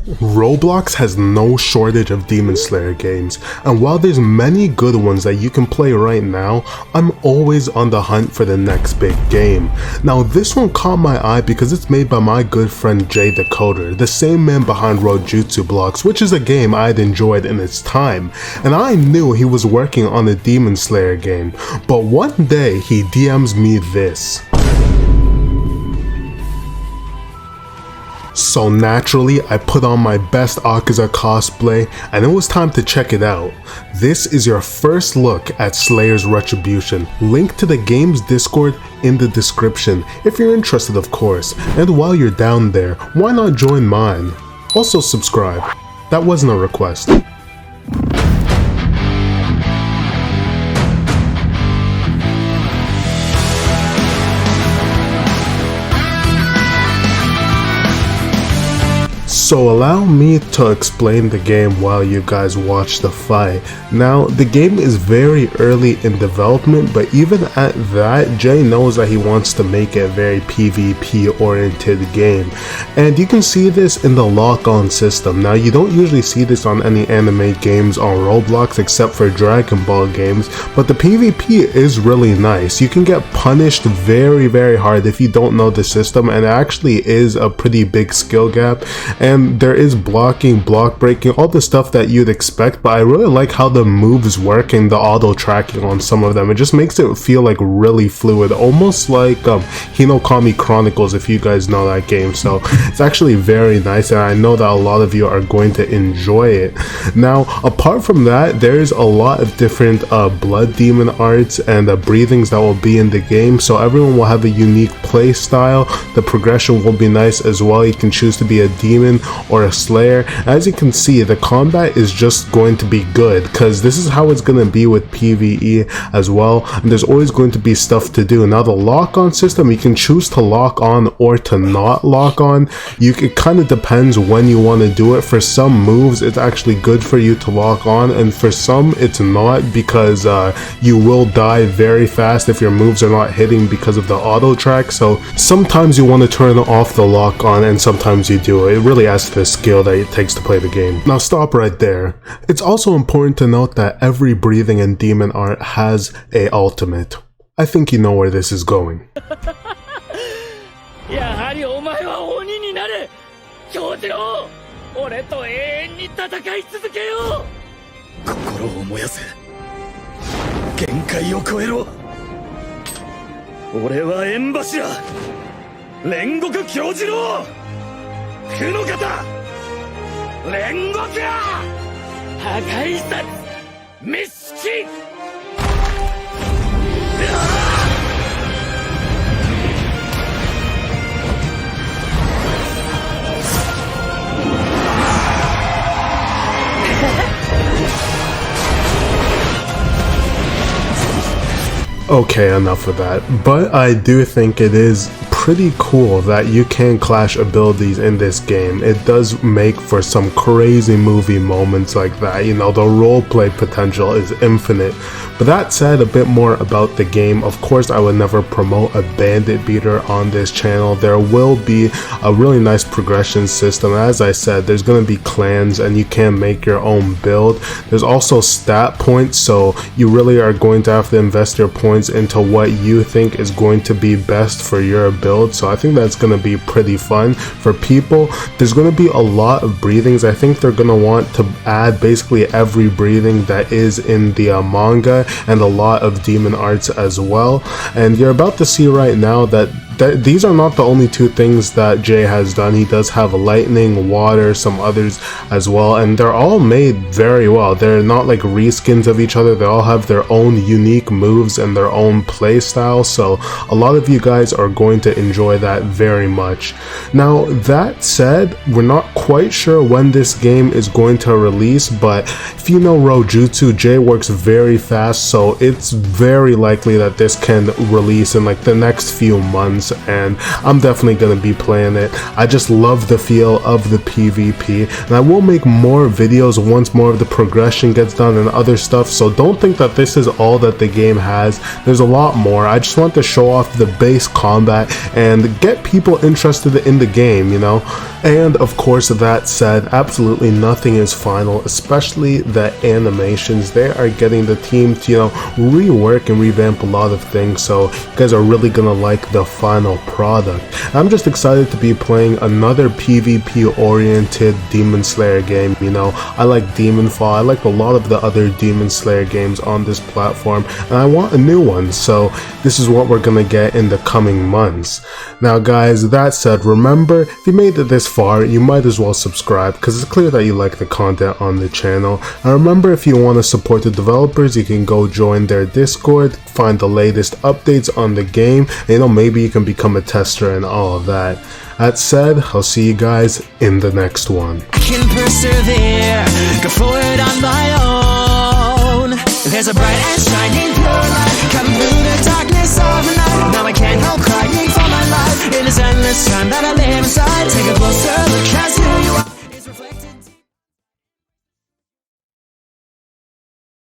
Roblox has no shortage of Demon Slayer games, and while there's many good ones that you can play right now, I'm always on the hunt for the next big game. Now this one caught my eye because it's made by my good friend Jay the Coder, the same man behind Rojutsu Blocks, which is a game I'd enjoyed in its time, and I knew he was working on a Demon Slayer game, but one day he DMs me this. So naturally, I put on my best AKAZA cosplay, and it was time to check it out. This is your first look at Slayer's Retribution. Link to the game's Discord in the description, if you're interested of course, and while you're down there, why not join mine? Also subscribe. That wasn't a request. So allow me to explain the game while you guys watch the fight. Now the game is very early in development, but even at that, Jay knows that he wants to make it a very PvP oriented game. And you can see this in the lock-on system. Now you don't usually see this on any anime games on Roblox except for Dragon Ball games, but the PvP is really nice. You can get punished very hard if you don't know the system, and it actually is a pretty big skill gap. And there is blocking, block breaking, all the stuff that you'd expect, but I really like how the moves work and the auto tracking on some of them. It just makes it feel like really fluid, almost like Hinokami Chronicles, if you guys know that game. So it's actually very nice, and I know that a lot of you are going to enjoy it. Now apart from that, there's a lot of different blood demon arts and breathings that will be in the game, so everyone will have a unique play style. The progression will be nice as well. You can choose to be a demon or a slayer. As you can see, the combat is just going to be good because this is how it's going to be with PvE as well, and there's always going to be stuff to do. Now the lock-on system, you can choose to lock on or to not lock on. It kind of depends when you want to do it. For some moves it's actually good for you to lock on, and for some it's not, because you will die very fast if your moves are not hitting because of the auto track. So sometimes you want to turn off the lock on and sometimes you do. It really adds to the skill that it takes to play the game. Now stop right there. It's also important to note that every breathing and demon art has a ultimate. I think you know where this is going. Okay, enough of that, but I do think it is pretty cool that you can clash abilities in this game. It does make for some crazy movie moments like that. You know, the roleplay potential is infinite. But that said, a bit more about the game. Of course, I would never promote a bandit beater on this channel. There will be a really nice progression system. As I said, there's going to be clans and you can make your own build. There's also stat points, so you really are going to have to invest your points into what you think is going to be best for your build. So I think that's going to be pretty fun for people. There's going to be a lot of breathings. I think they're going to want to add basically every breathing that is in the manga, and a lot of demon arts as well. And you're about to see right now that these are not the only two things that Jay has done. He does have lightning, water, some others as well, and they're all made very well. They're not like reskins of each other. They all have their own unique moves and their own play style, so a lot of you guys are going to enjoy that very much. Now that said, we're not quite sure when this game is going to release, but if you know Rojutsu, Jay works very fast, so it's very likely that this can release in like the next few months, and I'm definitely going to be playing it. I just love the feel of the PvP, and I will make more videos once more of the progression gets done and other stuff, so don't think that this is all that the game has. There's a lot more. I just want to show off the base combat and get people interested in the game, you know. And of course, that said, absolutely nothing is final, especially the animations. They are getting the team to, rework and revamp a lot of things, so you guys are really gonna like the final product. I'm just excited to be playing another PvP oriented Demon Slayer game. I like Demonfall, I like a lot of the other Demon Slayer games on this platform, and I want a new one, so this is what we're gonna get in the coming months. Now guys, that said, remember, if you made it this far, you might as well subscribe, because it's clear that you like the content on the channel. And remember, if you want to support the developers, you can go join their Discord, find the latest updates on the game, and maybe you can become a tester and all of that. That said, I'll see you guys in the next one. I can persevere, go forward on my own. There's a bright and shining pure light coming through the darkness of the night. Now I can't help crying for my life. In this endless time that I live inside, take a closer look as who you are.